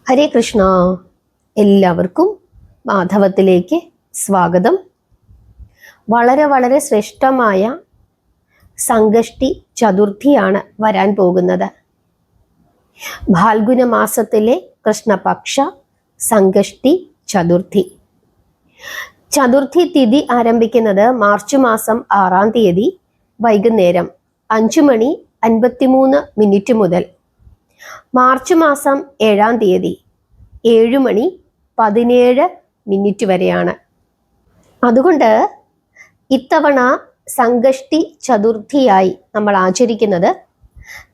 ഹരേ കൃഷ്ണ. എല്ലാവർക്കും മാധവത്തിലേക്ക് സ്വാഗതം. വളരെ വളരെ ശ്രേഷ്ഠമായ സംഗഷ്ടി ചതുർത്ഥിയാണ് വരാൻ പോകുന്നത്. ഫാൽഗുന മാസത്തിലെ കൃഷ്ണപക്ഷ സംഗഷ്ടി ചതുർത്ഥി. ചതുർത്ഥി തിഥി ആരംഭിക്കുന്നത് മാർച്ച് മാസം 6-ാം തീയതി വൈകുന്നേരം 5:53 മുതൽ മാർച്ച് മാസം 7-ാം തീയതി 7:17 വരെയാണ്. അതുകൊണ്ട് ഇത്തവണ സംഗഷ്ടി ചതുർത്ഥിയായി നമ്മൾ ആചരിക്കുന്നത്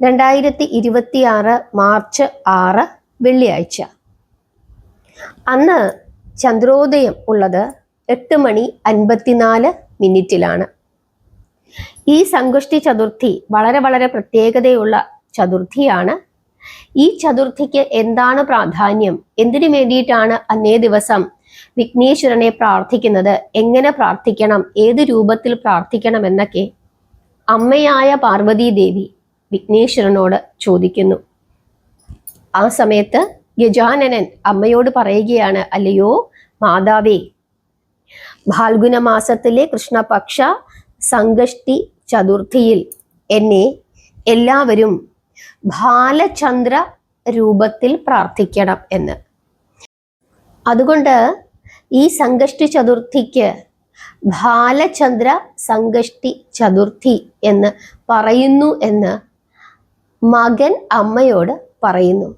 2026 മാർച്ച് 6 വെള്ളിയാഴ്ച. അന്ന് ചന്ദ്രോദയം ഉള്ളത് 8:54 ഈ സംഗഷ്ടി ചതുർത്ഥി വളരെ വളരെ പ്രത്യേകതയുള്ള ചതുർത്ഥിയാണ്. ഈ ചതുർത്ഥിക്ക് എന്താണ് പ്രാധാന്യം, എന്തിനു വേണ്ടിയിട്ടാണ് അന്നേ ദിവസം വിഘ്നേശ്വരനെ പ്രാർത്ഥിക്കുന്നത്, എങ്ങനെ പ്രാർത്ഥിക്കണം, ഏത് രൂപത്തിൽ പ്രാർത്ഥിക്കണം എന്നൊക്കെ അമ്മയായ പാർവതി ദേവി വിഘ്നേശ്വരനോട് ചോദിക്കുന്നു. ആ സമയത്ത് ഗജാനനൻ അമ്മയോട് പറയുകയാണ്, അല്ലയോ മാതാവേ, ഫാൽഗുന മാസത്തിലെ കൃഷ്ണപക്ഷ സംഗഷ്ടി ചതുർത്ഥിയിൽ എന്നെ എല്ലാവരും ബാലചന്ദ്ര രൂപത്തിൽ പ്രാർത്ഥിക്കണം എന്ന്. അതുകൊണ്ട് ഈ സംഗഷ്ടി ചതുർത്ഥിക്ക് ബാലചന്ദ്ര സംഗഷ്ടി ചതുർത്ഥി എന്ന് പറയുന്നു എന്ന് മകൻ അമ്മയോട് പറയുന്നു.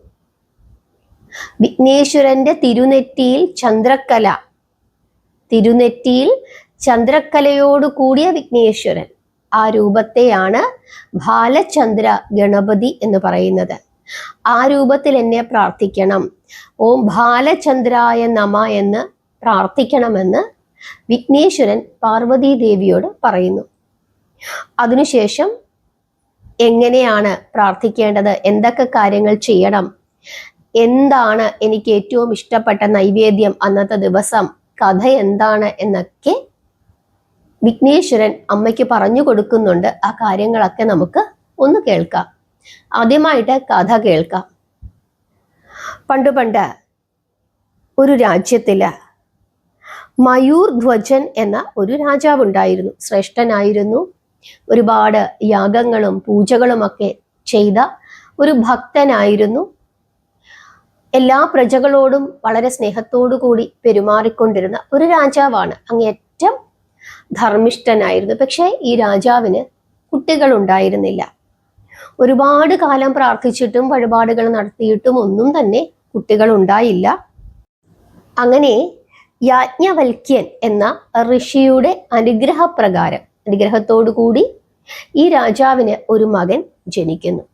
വിഘ്നേശ്വരന്റെ തിരുനെറ്റിയിൽ ചന്ദ്രക്കലയോട് കൂടിയ വിഘ്നേശ്വരൻ, ആ രൂപത്തെയാണ് ബാലചന്ദ്ര ഗണപതി എന്ന് പറയുന്നത്. ആ രൂപത്തിൽ എന്നെ പ്രാർത്ഥിക്കണം, ഓം ബാലചന്ദ്രായ നമ എന്ന് പ്രാർത്ഥിക്കണമെന്ന് വിഘ്നേശ്വരൻ പാർവതി ദേവിയോട് പറയുന്നു. അതിനുശേഷം എങ്ങനെയാണ് പ്രാർത്ഥിക്കേണ്ടത്, എന്തൊക്കെ കാര്യങ്ങൾ ചെയ്യണം, എന്താണ് എനിക്ക് ഏറ്റവും ഇഷ്ടപ്പെട്ട നൈവേദ്യം അന്നത്തെ ദിവസം, കഥ എന്താണ് എന്നൊക്കെ വിഘ്നേശ്വരൻ അമ്മയ്ക്ക് പറഞ്ഞു കൊടുക്കുന്നുണ്ട്. ആ കാര്യങ്ങളൊക്കെ നമുക്ക് ഒന്ന് കേൾക്കാം. ആദ്യമായിട്ട് കഥ കേൾക്കാം. പണ്ട് ഒരു രാജ്യത്തില് മയൂർ ധ്വജൻ എന്ന ഒരു രാജാവുണ്ടായിരുന്നു. ശ്രേഷ്ഠനായിരുന്നു. ഒരുപാട് യാഗങ്ങളും പൂജകളും ഒക്കെ ചെയ്ത ഒരു ഭക്തനായിരുന്നു. എല്ലാ പ്രജകളോടും വളരെ സ്നേഹത്തോടു കൂടി പെരുമാറിക്കൊണ്ടിരുന്ന ഒരു രാജാവാണ്. അങ്ങേറ്റം ധർമ്മിഷ്ഠനായിരുന്നു. പക്ഷെ ഈ രാജാവിന് കുട്ടികൾ ഉണ്ടായിരുന്നില്ല. ഒരുപാട് കാലം പ്രാർത്ഥിച്ചിട്ടും വഴിപാടുകൾ നടത്തിയിട്ടും ഒന്നും തന്നെ കുട്ടികൾ ഉണ്ടായില്ല. അങ്ങനെ യാജ്ഞവൽക്യൻ എന്ന ഋഷിയുടെ അനുഗ്രഹത്തോടു കൂടി ഈ രാജാവിന് ഒരു മകൻ ജനിക്കുന്നു.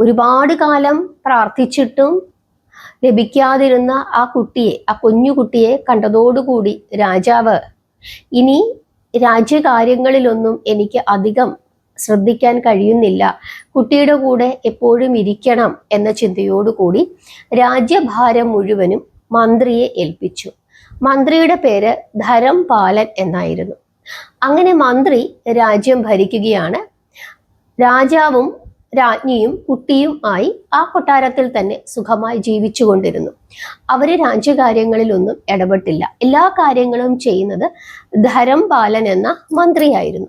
ഒരുപാട് കാലം പ്രാർത്ഥിച്ചിട്ടും ലഭിക്കാതിരുന്ന ആ കുഞ്ഞുകുട്ടിയെ കണ്ടതോടുകൂടി രാജാവ്, ഇനി രാജ്യകാര്യങ്ങളിലൊന്നും എനിക്ക് അധികം ശ്രദ്ധിക്കാൻ കഴിയുന്നില്ല, കുട്ടിയുടെ കൂടെ എപ്പോഴും ഇരിക്കണം എന്ന ചിന്തയോടുകൂടി രാജ്യഭാരം മുഴുവനും മന്ത്രിയെ ഏൽപ്പിച്ചു. മന്ത്രിയുടെ പേര് ധരംപാലൻ എന്നായിരുന്നു. അങ്ങനെ മന്ത്രി രാജ്യം ഭരിക്കുകയാണ്. രാജാവും രാജ്ഞിയും കുട്ടിയും ആയി ആ കൊട്ടാരത്തിൽ തന്നെ സുഖമായി ജീവിച്ചു കൊണ്ടിരുന്നു. അവര് രാജ്യകാര്യങ്ങളിലൊന്നും ഇടപെട്ടില്ല. എല്ലാ കാര്യങ്ങളും ചെയ്യുന്നത് ധരംപാലൻ എന്ന മന്ത്രിയായിരുന്നു.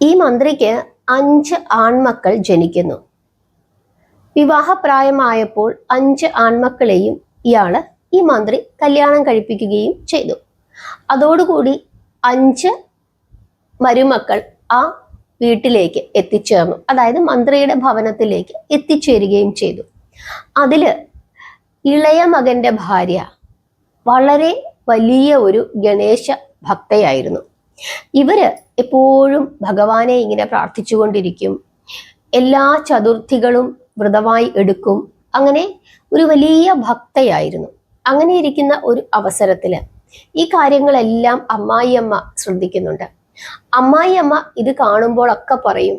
ഈ മന്ത്രിക്ക് 5 ആൺമക്കൾ ജനിക്കുന്നു. വിവാഹപ്രായമായപ്പോൾ 5 ആൺമക്കളെയും ഈ മന്ത്രി കല്യാണം കഴിപ്പിക്കുകയും ചെയ്തു. അതോടുകൂടി 5 മരുമക്കൾ ആ വീട്ടിലേക്ക് എത്തിച്ചേർന്നു. അതായത് മന്ത്രിയുടെ ഭവനത്തിലേക്ക് എത്തിച്ചേരുകയും ചെയ്തു. അതില് ഇളയ മകന്റെ ഭാര്യ വളരെ വലിയ ഒരു ഗണേശ ഭക്തയായിരുന്നു. ഇവര് എപ്പോഴും ഭഗവാനെ ഇങ്ങനെ പ്രാർത്ഥിച്ചുകൊണ്ടിരിക്കും. എല്ലാ ചതുർത്ഥികളും വ്രതമായി എടുക്കും. അങ്ങനെ ഒരു വലിയ ഭക്തയായിരുന്നു. അങ്ങനെ ഇരിക്കുന്ന ഒരു അവസരത്തില് ഈ കാര്യങ്ങളെല്ലാം അമ്മായിയമ്മ ശ്രദ്ധിക്കുന്നുണ്ട്. അമ്മായിയമ്മ ഇത് കാണുമ്പോഴൊക്കെ പറയും,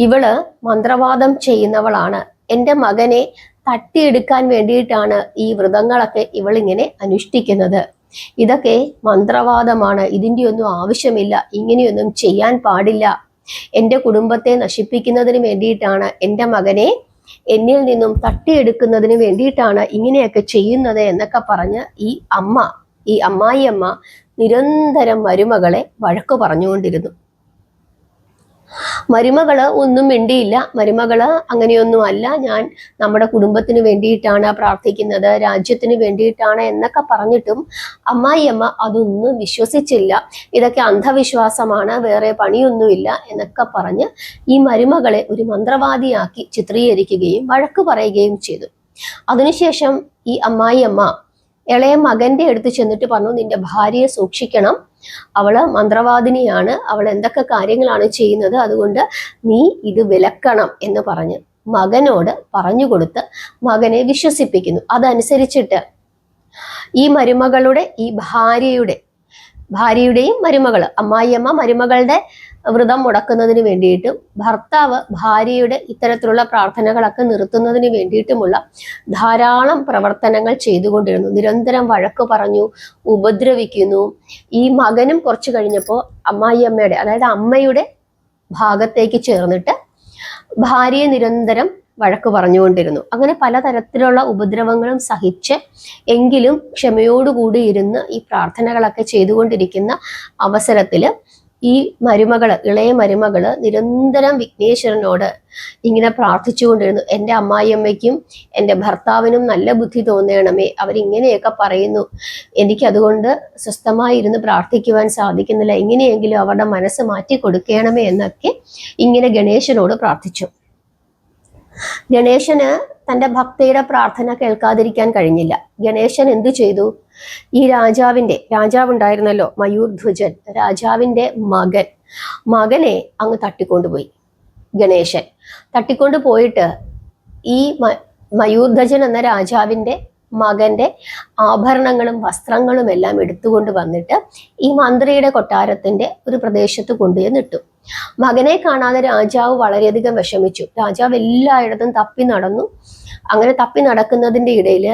ഇവള് മന്ത്രവാദം ചെയ്യുന്നവളാണ്, എൻ്റെ മകനെ തട്ടിയെടുക്കാൻ വേണ്ടിയിട്ടാണ് ഈ വ്രതങ്ങളൊക്കെ ഇവളിങ്ങനെ അനുഷ്ഠിക്കുന്നത്, ഇതൊക്കെ മന്ത്രവാദമാണ്, ഇതിൻ്റെ ഒന്നും ആവശ്യമില്ല, ഇങ്ങനെയൊന്നും ചെയ്യാൻ പാടില്ല, എൻ്റെ കുടുംബത്തെ നശിപ്പിക്കുന്നതിന് വേണ്ടിയിട്ടാണ് എൻ്റെ മകനെ എന്നിൽ നിന്നും തട്ടിയെടുക്കുന്നതിന് വേണ്ടിയിട്ടാണ് ഇങ്ങനെയൊക്കെ ചെയ്യുന്നത് എന്നൊക്കെ പറഞ്ഞ് ഈ അമ്മായിയമ്മ നിരന്തരം മരുമകളെ വഴക്കു പറഞ്ഞുകൊണ്ടിരുന്നു. മരുമകള് ഒന്നും മിണ്ടിയില്ല. മരുമകള് അങ്ങനെയൊന്നും അല്ല, ഞാൻ നമ്മുടെ കുടുംബത്തിന് വേണ്ടിയിട്ടാണ് പ്രാർത്ഥിക്കുന്നത്, രാജ്യത്തിന് വേണ്ടിയിട്ടാണ് എന്നൊക്കെ പറഞ്ഞിട്ടും അമ്മായിയമ്മ അതൊന്നും വിശ്വസിച്ചില്ല. ഇതൊക്കെ അന്ധവിശ്വാസമാണ്, വേറെ പണിയൊന്നുമില്ല എന്നൊക്കെ പറഞ്ഞ് ഈ മരുമകളെ ഒരു മന്ത്രവാദിയാക്കി ചിത്രീകരിക്കുകയും വഴക്ക് പറയുകയും ചെയ്തു. അതിനുശേഷം ഈ അമ്മായിയമ്മ ഇളയ മകന്റെ അടുത്ത് ചെന്നിട്ട് പറഞ്ഞു, നിന്റെ ഭാര്യയെ സൂക്ഷിക്കണം, അവള് മന്ത്രവാദിനിയാണ്, അവൾ എന്തൊക്കെ കാര്യങ്ങളാണ് ചെയ്യുന്നത്, അതുകൊണ്ട് നീ ഇത് വിലക്കണം എന്ന് പറഞ്ഞ് മകനോട് പറഞ്ഞു കൊടുത്ത് മകനെ വിശ്വസിപ്പിക്കുന്നു. അതനുസരിച്ചിട്ട് ഈ മരുമകളുടെ ഈ ഭാര്യയുടെയും മരുമകള്, അമ്മായിയമ്മ മരുമകളുടെ വ്രതം മുടക്കുന്നതിന് വേണ്ടിയിട്ടും ഭർത്താവ് ഭാര്യയുടെ ഇത്തരത്തിലുള്ള പ്രാർത്ഥനകളൊക്കെ നിർത്തുന്നതിന് വേണ്ടിയിട്ടുമുള്ള ധാരാളം പ്രവർത്തനങ്ങൾ ചെയ്തുകൊണ്ടിരുന്നു. നിരന്തരം വഴക്ക് പറഞ്ഞു, ഉപദ്രവിക്കുന്നു. ഈ മകനും കുറച്ചു കഴിഞ്ഞപ്പോൾ അമ്മായിയമ്മയുടെ, അതായത് അമ്മയുടെ ഭാഗത്തേക്ക് ചേർന്നിട്ട് ഭാര്യയെ നിരന്തരം വഴക്ക് പറഞ്ഞുകൊണ്ടിരുന്നു. അങ്ങനെ പലതരത്തിലുള്ള ഉപദ്രവങ്ങളും സഹിച്ച് എങ്കിലും ക്ഷമയോടുകൂടി ഇരുന്ന് ഈ പ്രാർത്ഥനകളൊക്കെ ചെയ്തുകൊണ്ടിരിക്കുന്ന അവസരത്തില് ഈ ഇളയ മരുമകള് നിരന്തരം വിഘ്നേശ്വരനോട് ഇങ്ങനെ പ്രാർത്ഥിച്ചുകൊണ്ടിരുന്നു. എൻ്റെ അമ്മായിയമ്മയ്ക്കും എൻ്റെ ഭർത്താവിനും നല്ല ബുദ്ധി തോന്നണമേ, അവരിങ്ങനെയൊക്കെ പറയുന്നു, എനിക്കതുകൊണ്ട് സ്വസ്ഥമായിരുന്ന് പ്രാർത്ഥിക്കുവാൻ സാധിക്കുന്നില്ല, എങ്ങനെയെങ്കിലും അവരുടെ മനസ്സ് മാറ്റി കൊടുക്കണമേ എന്നൊക്കെ ഇങ്ങനെ ഗണേശനോട് പ്രാർത്ഥിച്ചു. ഗണേശന് തൻ്റെ ഭക്തയുടെ പ്രാർത്ഥന കേൾക്കാതിരിക്കാൻ കഴിഞ്ഞില്ല. ഗണേശൻ എന്തു ചെയ്തു? ഈ രാജാവുണ്ടായിരുന്നല്ലോ മയൂർധ്വജൻ, രാജാവിൻ്റെ മകനെ അങ്ങ് തട്ടിക്കൊണ്ടുപോയി. ഗണേശൻ തട്ടിക്കൊണ്ടു പോയിട്ട് ഈ മയൂർധ്വജൻ എന്ന രാജാവിൻ്റെ മകന്റെ ആഭരണങ്ങളും വസ്ത്രങ്ങളും എല്ലാം എടുത്തുകൊണ്ട് വന്നിട്ട് ഈ മന്ത്രിയുടെ കൊട്ടാരത്തിന്റെ ഒരു പ്രദേശത്ത് കൊണ്ടുപോയി. മകനെ കാണാതെ രാജാവ് വളരെയധികം വിഷമിച്ചു. രാജാവ് എല്ലായിടത്തും തപ്പി നടന്നു. അങ്ങനെ തപ്പി നടക്കുന്നതിൻ്റെ ഇടയിൽ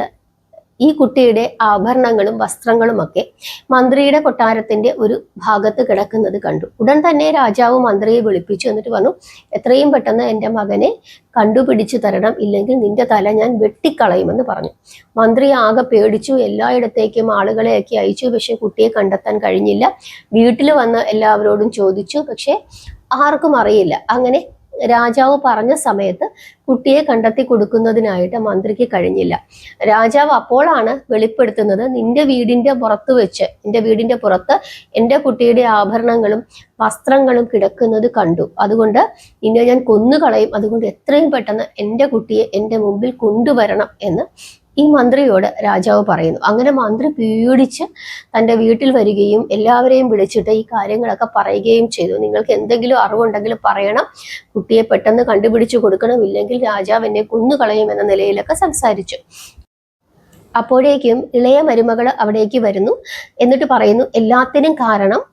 ഈ കുട്ടിയുടെ ആഭരണങ്ങളും വസ്ത്രങ്ങളും ഒക്കെ മന്ത്രിയുടെ കൊട്ടാരത്തിന്റെ ഒരു ഭാഗത്ത് കിടക്കുന്നത് കണ്ടു. ഉടൻ തന്നെ രാജാവ് മന്ത്രിയെ വിളിപ്പിച്ചു. എന്നിട്ട് പറഞ്ഞു, എത്രയും പെട്ടെന്ന് എൻ്റെ മകനെ കണ്ടുപിടിച്ചു തരണം, ഇല്ലെങ്കിൽ നിന്റെ തല ഞാൻ വെട്ടിക്കളയുമെന്ന് പറഞ്ഞു. മന്ത്രി ആകെ പേടിച്ചു. എല്ലായിടത്തേക്കും ആളുകളെയൊക്കെ അയച്ചു. പക്ഷെ കുട്ടിയെ കണ്ടെത്താൻ കഴിഞ്ഞില്ല. വീട്ടിൽ വന്ന് എല്ലാവരോടും ചോദിച്ചു. പക്ഷെ ആർക്കും അറിയില്ല. അങ്ങനെ രാജാവ് പറഞ്ഞ സമയത്ത് കുട്ടിയെ കണ്ടെത്തി കൊടുക്കുന്നതിനായിട്ട് മന്ത്രിക്ക് കഴിഞ്ഞില്ല. രാജാവ് അപ്പോഴാണ് വെളിപ്പെടുത്തുന്നത്, നിന്റെ വീടിന്റെ പുറത്ത് എൻ്റെ കുട്ടിയുടെ ആഭരണങ്ങളും വസ്ത്രങ്ങളും കിടക്കുന്നത് കണ്ടു, അതുകൊണ്ട് നിന്നെ ഞാൻ കൊന്നുകളയും, അതുകൊണ്ട് എത്രയും പെട്ടെന്ന് എൻ്റെ കുട്ടിയെ എൻ്റെ മുമ്പിൽ കൊണ്ടുവരണം എന്ന് ഈ മന്ത്രിയോട് രാജാവ് പറയുന്നു. അങ്ങനെ മന്ത്രി പേടിച്ച് തൻ്റെ വീട്ടിൽ വരികയും എല്ലാവരെയും വിളിച്ചിട്ട് ഈ കാര്യങ്ങളൊക്കെ പറയുകയും ചെയ്തു. നിങ്ങൾക്ക് എന്തെങ്കിലും അറിവുണ്ടെങ്കിൽ പറയണം, കുട്ടിയെ പെട്ടെന്ന് കണ്ടുപിടിച്ചു കൊടുക്കണം, ഇല്ലെങ്കിൽ രാജാവ് എന്നെ കൊന്നുകളയും എന്ന നിലയിലൊക്കെ സംസാരിച്ചു. അപ്പോഴേക്കും ഇളയ മരുമകൾ അവിടേക്ക് വരുന്നു. എന്നിട്ട് പറയുന്നു, എല്ലാത്തിനും കാരണം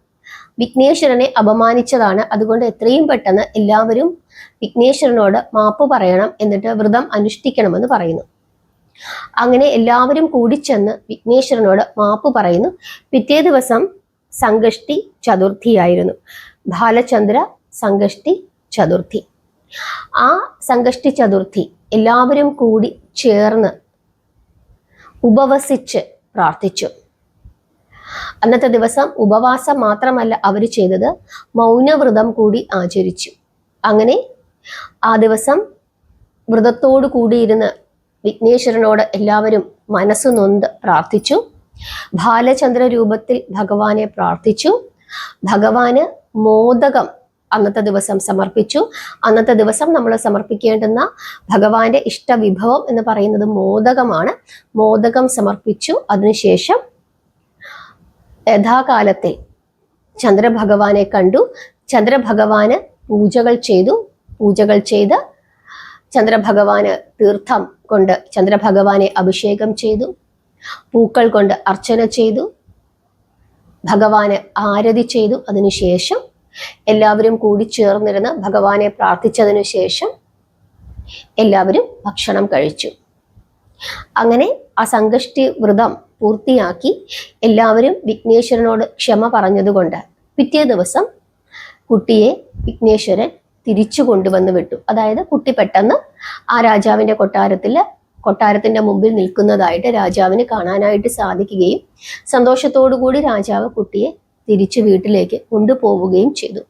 വിഘ്നേശ്വരനെ അപമാനിച്ചതാണ്, അതുകൊണ്ട് എത്രയും പെട്ടെന്ന് എല്ലാവരും വിഘ്നേശ്വരനോട് മാപ്പ് പറയണം, എന്നിട്ട് വ്രതം അനുഷ്ഠിക്കണമെന്ന് പറയുന്നു. അങ്ങനെ എല്ലാവരും കൂടിച്ചെന്ന് വിഘ്നേശ്വരനോട് മാപ്പ് പറയുന്നു. പിറ്റേ ദിവസം സംകഷ്ടി ചതുർത്ഥിയായിരുന്നു, ബാലചന്ദ്ര സംകഷ്ടി ചതുർത്ഥി. ആ സംകഷ്ടി ചതുർത്ഥി എല്ലാവരും കൂടി ചേർന്ന് ഉപവസിച്ച് പ്രാർത്ഥിച്ചു. അന്നത്തെ ദിവസം ഉപവാസം മാത്രമല്ല അവർ ചെയ്തത്, മൗനവ്രതം കൂടി ആചരിച്ചു. അങ്ങനെ ആ ദിവസം വ്രതത്തോടു കൂടിയിരുന്ന് വിഘ്നേശ്വരനോട് എല്ലാവരും മനസ്സ് നൊന്ത് പ്രാർത്ഥിച്ചു. ബാലചന്ദ്ര രൂപത്തിൽ ഭഗവാനെ പ്രാർത്ഥിച്ചു. ഭഗവാന് മോദകം അന്നത്തെ ദിവസം സമർപ്പിച്ചു. അന്നത്തെ ദിവസം നമ്മൾ സമർപ്പിക്കേണ്ടുന്ന ഭഗവാന്റെ ഇഷ്ടവിഭവം എന്ന് പറയുന്നത് മോദകമാണ്. മോദകം സമർപ്പിച്ചു. അതിനുശേഷം യഥാകാലത്തിൽ ചന്ദ്രഭഗവാനെ കണ്ടു. ചന്ദ്രഭഗവാന് പൂജകൾ ചെയ്ത് ചന്ദ്രഭഗവാന് തീർത്ഥം കൊണ്ട് ചന്ദ്രഭഗവാനെ അഭിഷേകം ചെയ്തു. പൂക്കൾ കൊണ്ട് അർച്ചന ചെയ്തു. ഭഗവാന് ആരതി ചെയ്തു. അതിനുശേഷം എല്ലാവരും കൂടി ചേർന്നിരുന്ന് ഭഗവാനെ പ്രാർത്ഥിച്ചതിനു ശേഷം എല്ലാവരും ഭക്ഷണം കഴിച്ചു. അങ്ങനെ ആ സംകഷ്ടി വ്രതം പൂർത്തിയാക്കി എല്ലാവരും വിഘ്നേശ്വരനോട് ക്ഷമ പറഞ്ഞതുകൊണ്ട് പിറ്റേ ദിവസം കുട്ടിയെ വിഘ്നേശ്വരൻ തിരിച്ചു കൊണ്ടുവന്ന് വിട്ടു. അതായത് കുട്ടി പെട്ടെന്ന് ആ രാജാവിന്റെ കൊട്ടാരത്തിന്റെ മുമ്പിൽ നിൽക്കുന്നതായിട്ട് രാജാവിന് കാണാനായിട്ട് സാധിക്കുകയും സന്തോഷത്തോടുകൂടി രാജാവ് കുട്ടിയെ തിരിച്ചു വീട്ടിലേക്ക് കൊണ്ടുപോവുകയും ചെയ്തു.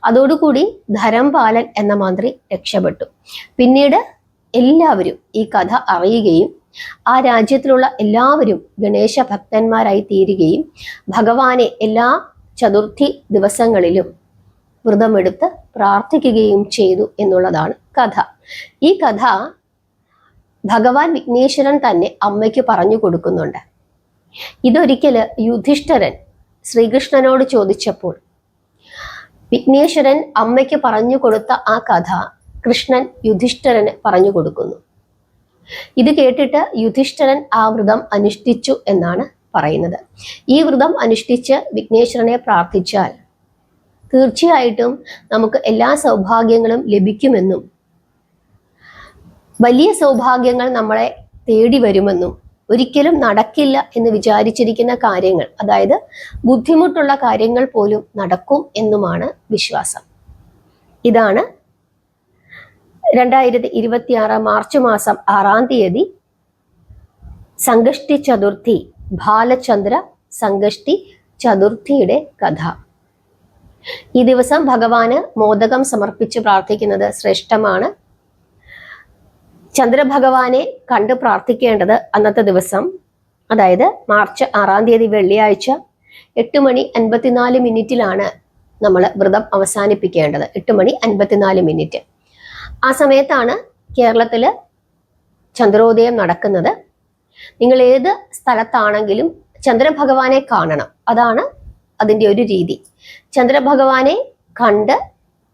അതോടുകൂടി ധരംപാലൻ എന്ന മന്ത്രി രക്ഷപ്പെട്ടു. പിന്നീട് എല്ലാവരും ഈ കഥ അറിയുകയും ആ രാജ്യത്തിലുള്ള എല്ലാവരും ഗണേശ ഭക്തന്മാരായി തീരുകയും ഭഗവാനെ എല്ലാ ചതുർത്ഥി ദിവസങ്ങളിലും വ്രതമെടുത്ത് പ്രാർത്ഥിക്കുകയും ചെയ്തു എന്നുള്ളതാണ് കഥ. ഈ കഥ ഭഗവാൻ വിഘ്നേശ്വരൻ തന്നെ അമ്മയ്ക്ക് പറഞ്ഞു കൊടുക്കുന്നുണ്ട്. ഇതൊരിക്കല് യുധിഷ്ഠിരൻ ശ്രീകൃഷ്ണനോട് ചോദിച്ചപ്പോൾ വിഘ്നേശ്വരൻ അമ്മയ്ക്ക് പറഞ്ഞു കൊടുത്ത ആ കഥ കൃഷ്ണൻ യുധിഷ്ഠിരന് പറഞ്ഞു കൊടുക്കുന്നു. ഇത് കേട്ടിട്ട് യുധിഷ്ഠിരൻ ആ വ്രതം അനുഷ്ഠിച്ചു എന്നാണ് പറയുന്നത്. ഈ വ്രതം അനുഷ്ഠിച്ച് വിഘ്നേശ്വരനെ പ്രാർത്ഥിച്ചാൽ തീർച്ചയായിട്ടും നമുക്ക് എല്ലാ സൗഭാഗ്യങ്ങളും ലഭിക്കുമെന്നും വലിയ സൗഭാഗ്യങ്ങൾ നമ്മളെ തേടി വരുമെന്നും ഒരിക്കലും നടക്കില്ല എന്ന് വിചാരിച്ചിരിക്കുന്ന കാര്യങ്ങൾ, അതായത് ബുദ്ധിമുട്ടുള്ള കാര്യങ്ങൾ പോലും നടക്കും എന്നുമാണ് വിശ്വാസം. ഇതാണ് 2026 മാർച്ച് മാസം 6-ാം തീയതി സംഗഷ്ടി ചതുർത്ഥി, ബാലചന്ദ്ര സംഗഷ്ടി ചതുർത്ഥിയുടെ കഥ. ഈ ദിവസം ഭഗവാന് മോദകം സമർപ്പിച്ച് പ്രാർത്ഥിക്കുന്നത് ശ്രേഷ്ഠമാണ്. ചന്ദ്രഭഗവാനെ കണ്ട് പ്രാർത്ഥിക്കേണ്ടത് അന്നത്തെ ദിവസം, അതായത് മാർച്ച് 6-ാം തീയതി വെള്ളിയാഴ്ച 8:54 നമ്മൾ വ്രതം അവസാനിപ്പിക്കേണ്ടത്. 8:54. ആ സമയത്താണ് കേരളത്തില് ചന്ദ്രോദയം നടക്കുന്നത്. നിങ്ങൾ ഏത് സ്ഥലത്താണെങ്കിലും ചന്ദ്രഭഗവാനെ കാണണം. അതാണ് അതിൻ്റെ ഒരു രീതി. ചന്ദ്രഭഗവാനെ കണ്ട്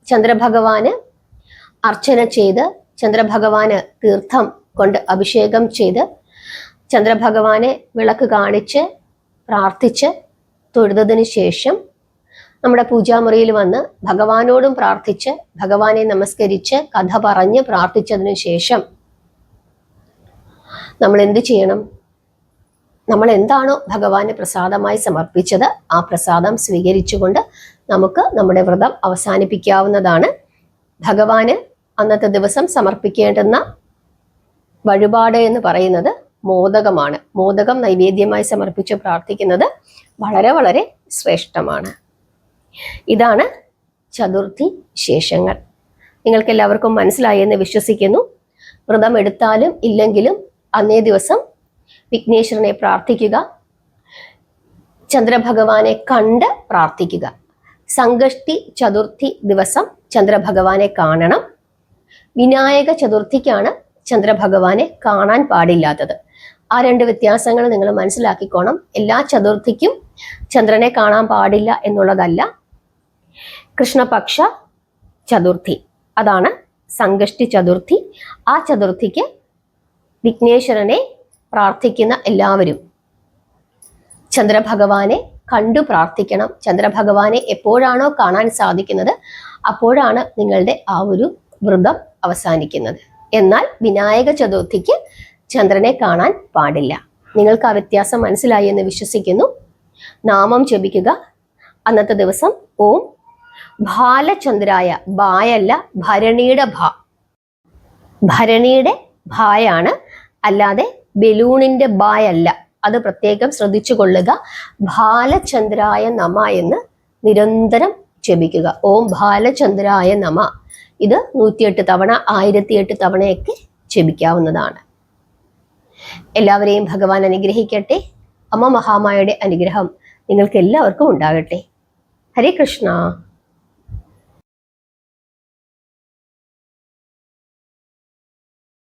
ചന്ദ്രഭഗവാന് അർച്ചന ചെയ്ത് ചന്ദ്രഭഗവാന് തീർത്ഥം കൊണ്ട് അഭിഷേകം ചെയ്ത് ചന്ദ്രഭഗവാനെ വിളക്ക് കാണിച്ച് പ്രാർത്ഥിച്ച് തൊഴുതതിന് ശേഷം നമ്മുടെ പൂജാമുറിയിൽ വന്ന് ഭഗവാനോടും പ്രാർത്ഥിച്ച് ഭഗവാനെ നമസ്കരിച്ച് കഥ പറഞ്ഞ് പ്രാർത്ഥിച്ചതിന് ശേഷം നമ്മൾ എന്ത് ചെയ്യണം? നമ്മൾ എന്താണോ ഭഗവാന് പ്രസാദമായി സമർപ്പിച്ചത് ആ പ്രസാദം സ്വീകരിച്ചുകൊണ്ട് നമുക്ക് നമ്മുടെ വ്രതം അവസാനിപ്പിക്കാവുന്നതാണ്. ഭഗവാന് അന്നത്തെ ദിവസം സമർപ്പിക്കേണ്ടുന്ന വഴിപാട് എന്ന് പറയുന്നത് മോദകമാണ്. മോദകം നൈവേദ്യമായി സമർപ്പിച്ച് പ്രാർത്ഥിക്കുന്നത് വളരെ വളരെ ശ്രേഷ്ഠമാണ്. ഇതാണ് ചതുർത്ഥി വിശേഷങ്ങൾ. നിങ്ങൾക്ക് എല്ലാവർക്കും മനസ്സിലായി എന്ന് വിശ്വസിക്കുന്നു. വ്രതം എടുത്താലും ഇല്ലെങ്കിലും അന്നേ ദിവസം വിഘ്നേശ്വരനെ പ്രാർത്ഥിക്കുക, ചന്ദ്രഭഗവാനെ കണ്ട് പ്രാർത്ഥിക്കുക. സംഗഷ്ടി ചതുർത്ഥി ദിവസം ചന്ദ്രഭഗവാനെ കാണണം. വിനായക ചതുർത്ഥിക്കാണ് ചന്ദ്രഭഗവാനെ കാണാൻ പാടില്ലാത്തത്. ആ 2 വ്യത്യാസങ്ങൾ നിങ്ങൾ മനസ്സിലാക്കിക്കോണം. എല്ലാ ചതുർത്ഥിക്കും ചന്ദ്രനെ കാണാൻ പാടില്ല എന്നുള്ളതല്ല. കൃഷ്ണപക്ഷ ചതുർത്ഥി, അതാണ് സംഗഷ്ടി ചതുർത്ഥി. ആ ചതുർത്ഥിക്ക് വിഘ്നേശ്വരനെ പ്രാർത്ഥിക്കുന്ന എല്ലാവരും ചന്ദ്രഭഗവാനെ കണ്ടു പ്രാർത്ഥിക്കണം. ചന്ദ്രഭഗവാനെ എപ്പോഴാണോ കാണാൻ സാധിക്കുന്നത് അപ്പോഴാണ് നിങ്ങളുടെ ആ ഒരു വ്രതം അവസാനിക്കുന്നത്. എന്നാൽ വിനായക ചതുർത്ഥിക്ക് ചന്ദ്രനെ കാണാൻ പാടില്ല. നിങ്ങൾക്ക് ആ വ്യത്യാസം മനസ്സിലായി എന്ന് വിശ്വസിക്കുന്നു. നാമം ജപിക്കുക. അന്നത്തെ ദിവസം ഓം ബാലചന്ദ്രായ, ബായല്ല ഭരണിയുടെ ഭരണിയുടെ ഭായാണ്, അല്ലാതെ ബലൂണിന്റെ ബായല്ല. അത് പ്രത്യേകം ശ്രദ്ധിച്ചു കൊള്ളുക. ബാലചന്ദ്രായ നമ എന്ന് നിരന്തരം ജപിക്കുക. ഓം ബാലചന്ദ്രായ നമ. ഇത് 108 തവണ 1008 തവണയൊക്കെ ജപിക്കാവുന്നതാണ്. എല്ലാവരെയും ഭഗവാൻ അനുഗ്രഹിക്കട്ടെ. അമ്മ മഹാമായയുടെ അനുഗ്രഹം നിങ്ങൾക്ക് എല്ലാവർക്കും ഉണ്ടാകട്ടെ. ഹരേ കൃഷ്ണ.